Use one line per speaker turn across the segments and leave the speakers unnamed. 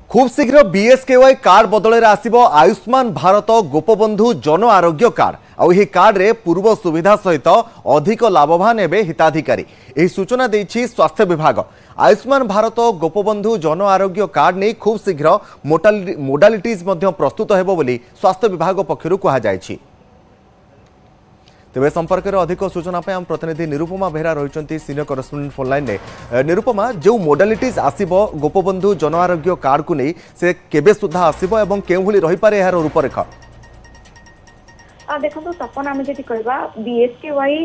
खूब शीघ्र BSKY card बदल आसिबो आयुष्मान भारत गोपबंधु जन आरोग्य कार्ड आउ कार्ड रे पूर्व सुविधा सहित अधिक लाभवान हेबे हिताधिकारी। एही सूचना देछि स्वास्थ्य विभाग। आयुष्मान भारत गोपबंधु जन आरोग्य कार्ड ने खूब शीघ्र मोडालिटीज प्रस्तुत हेबो बोली स्वास्थ्य विभाग पक्षरु कहा जायछि। तेज संपर्क में अधिक सूचना आम प्रतिनिधि निरुपमा बेहरा रही सीनियर करेस्पोंडेंट फोन लाइन में। निरुपमा, जो मोडालिटीज आसिबो गोपबंधु जन आरोग्य कार्ड को नहीं से केबे सुधा आसिबो एवं केउ भली रही पारे यार रूपरेखा?
देखो तपन आम जी कह बीएसकेवाई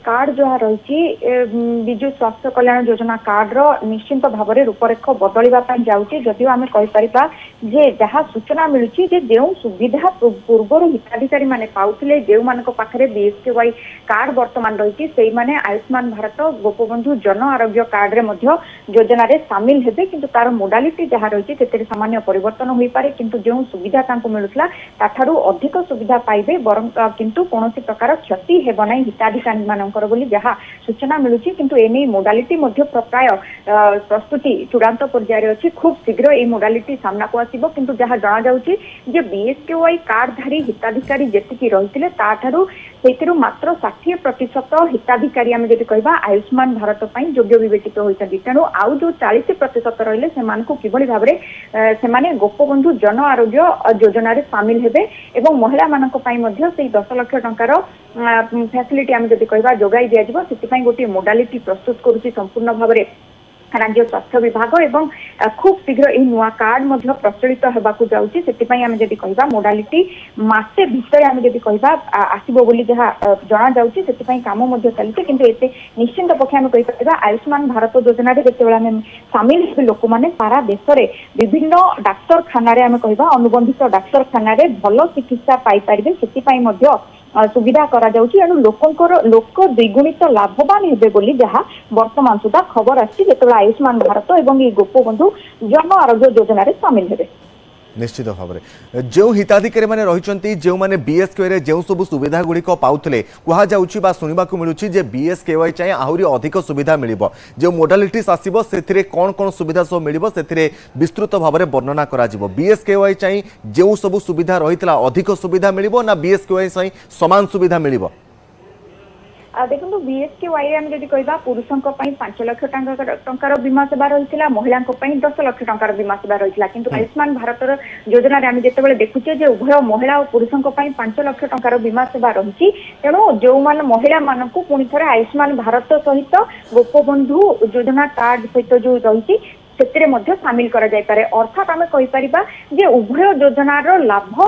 कार्ड जहाँ रही विजु स्वास्थ्य कल्याण योजना कार्ड निश्चिंत भाव में रूपरेख बदलवाई जाऊँगी। जदिव आम कहीपर जहाँ सूचना मिलूँ जो सुविधा पूर्वर हिताधिकारी माने पाउथिले जो मानक पाखरे बीएसकेवाई कार्ड वर्तमान रही से माने आयुष्मान भारत गोपबंधु जन आरोग्य कार्ड रे मध्य योजना रे सामिल हेबे, किंतु तार मोडालिटी जहाँ रही से सामान्य परिवर्तन हो पारे, किंतु जो सुविधा मिलूला ताठारु अधिक सुविधा पाइबे बरं किंतु कौन प्रकार क्षति हेब ना हिताधिकारी मानकर बोली जहाँ सूचना मिलूँ। किंतु एने मोडालिटी प्राय प्रस्तुति चूड़ांत पर्यायर अच्छी। खूब शीघ्र ये मोडालिटी सामना को आसिबो, किंतु जहाँ जना जाउछि जे बीएसकेवाई कार्डधारी हिताधिकारी जेतिकी रहिथिले ताठारु सेथिरु मात्र 60% हिताधिकारी आम जदि कहबा आयुष्मान भारत पई योग्य विवेचित होइछथि। तेणु आउ जो 40% रहिले सेमानकु किभଳି भाबरे सेमाने गोपबंधु जन आरोग्य योजना रे शामिल हेबे एवं महिला मानक पई मध्ये से 10 लाख टंकार फैसिलिटी आम जदि कहबा जोगाई दिया जिवो। सेति गोटे मोडालिटी प्रस्तुत करुछि संपूर्ण भाबरे राज्य स्वास्थ्य विभाग एवं खूब शीघ्र यह नुआ कार्ड प्रचलित होगाकू जाऊँगी। से आम जदि कहबा मोडालिटी मासे भितर आम जदि कहबा आसिबो बोली जहाँ जना जाऊँगी। से काम चलती, किंतु एते निश्चिंत पक्षे आम कहीपर आयुष्मान भारत योजना जिते सामिल हे लोक मैंने सारा देश में विभिन्न डाक्तरखाना आम कहबा अनुबंधित डाक्तरखाना भल चिकित्सा पाइपर से सुविधा करा जाउछि। एनु लोक द्विगुणित लाभवान हेबे बोली जहाँ वर्तमान सुधा खबर आछि आयुष्मान भारत एवं ये गोपबंधु जन आरोग्य योजना रे शामिल हेबे।
निश्चित भाव में जो हिताधिकारी मैंने रही जो मैंने बीएसकेवाई जो सब सुविधा गुड़िक पाउले कहुच्छी शुणा मिलूँ जे बीएसकेवाई चाहिए आहरी अधिक सुविधा मिल जो मोडालिटीज आसो से कौन कौन सुविधा सब मिल से विस्तृत भाव में वर्णना करा बीएसकेवाई चाहिए जो सब सुविधा रही अधिक सुविधा मिल ना बीएसकेवाई चाहिए समान सुविधा मिल?
देखो बीएसकेवाई आम जदि कहबा पुरुषों 5 लाख टंकार बीमा सेवा रही, महिला 10 लाख टंकार बीमा सेवा रही। किंतु आयुष्मान भारत योजना आम जिते देखुचे उभय महिला और पुरुषों 5 लाख टंकार बीमा सेवा रही। तेणु जो मान महिला मानक पुणी थे आयुष्मान भारत सहित गोपबंधु योजना कार्ड सहित जो रही से सामिल करा जाय पारे। अर्थात आम कहीपर जे उभय योजनार लाभ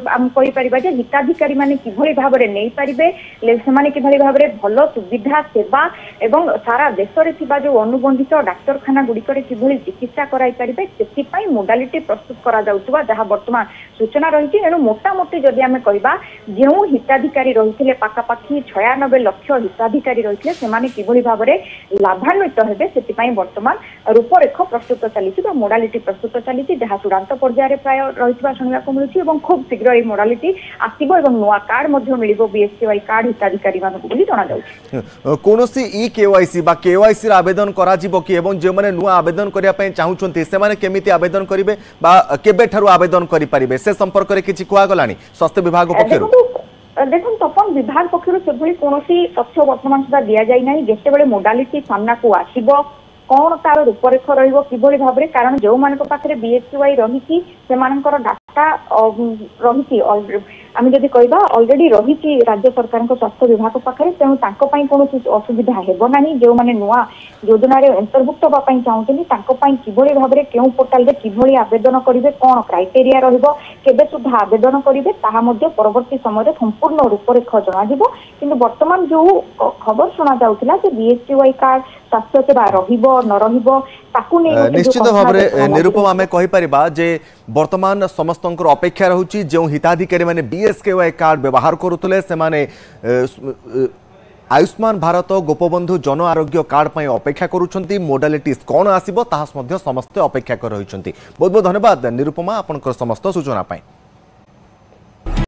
आम कहीपर जे हिताधिकारी माने किभଳି भाबरे नै पारिबे, सेमाने किभଳି भाबरे भल सुविधा सेवा एवं सारा देश रे थिबा जो अनुबंधित डाक्तरखाना गुड़िकर किभଳି चिकित्सा कराई पारिबे सेति मोडालिटी प्रस्तुत करा जाउतबा जहाँ वर्तमान सूचना रही। एणु मोटामोटी जदि आम कहबा जो हिताधिकारी रही पाखापाखि 96 लाख हिताधिकारी रही सेमाने किभଳି भाबरे लाभान्वित हेबे सेति वर्तमान रूपरेख प्रस्तुत चली मोडालिटी प्रस्तुत चली जहाँ चूड़ांत पर्यायर प्राय रही शुणा मिलूँ। खूब शीघ्र ये मोडालिटी आसो और नुआ कार्ड मिल बीएसकेवाई कार्ड हिताधिकारी जना
कौन ई केवाईसी बा केवाईसी आवेदन करा कि जो मैंने नुआ आवेदन करने चाहूँगी से केमी आवेदन करेंगे केबे ठारू आवेदन करें से संपर्क में किसी कहगला स्वास्थ्य विभाग पक्षर?
देखो तपन विभाग पक्षर से कौन तथ्य वर्तमान सुधा दि जाए जिते मोडालिटी सामना को आसो कौन तार रूपरेख रही भाव में, कारण जो मान पाखे बीएसकेवाई रही डाटा रही आम जदि कहबा अलरेडी रही राज्य सरकार स्वास्थ्य विभाग पाखे। तेणु कौन असुविधा हेब ना जो मैंने नुआ योजना अंतर्भुक्त होगापी चाहूँगी किभଳି भाव में केउं पोर्टाल रे किभଳି आवेदन करेंगे कौन क्राइटेरिया रहिबो केबे सुधा आवेदन करेंगे ताहा मध्य परवर्ती समय संपूर्ण रूपरेख जनाजिबो। किंतु वर्तमान जो खबर शुणा जाउथिला जे बीएसकेवाई कार्ड स्वास्थ्य सेवा रहिबो न रहिबो ताकू नै
निश्चित भाव में निरुपम आम कहीपर जे वर्तमान समस्त अपेक्षा रहुछि जो हिताधिकारी माने बीएसकेवाई कार्ड व्यवहार करुले से आयुष्मान भारत गोपबंधु जन आरोग्य कार्ड पर अपेक्षा करुछंती। मोडालिटीज कौन आसिबो ताहा समस्त अपेक्षा कर रहिछंती। बहुत बहुत धन्यवाद निरुपमा आपनकर समस्त सूचना पाई।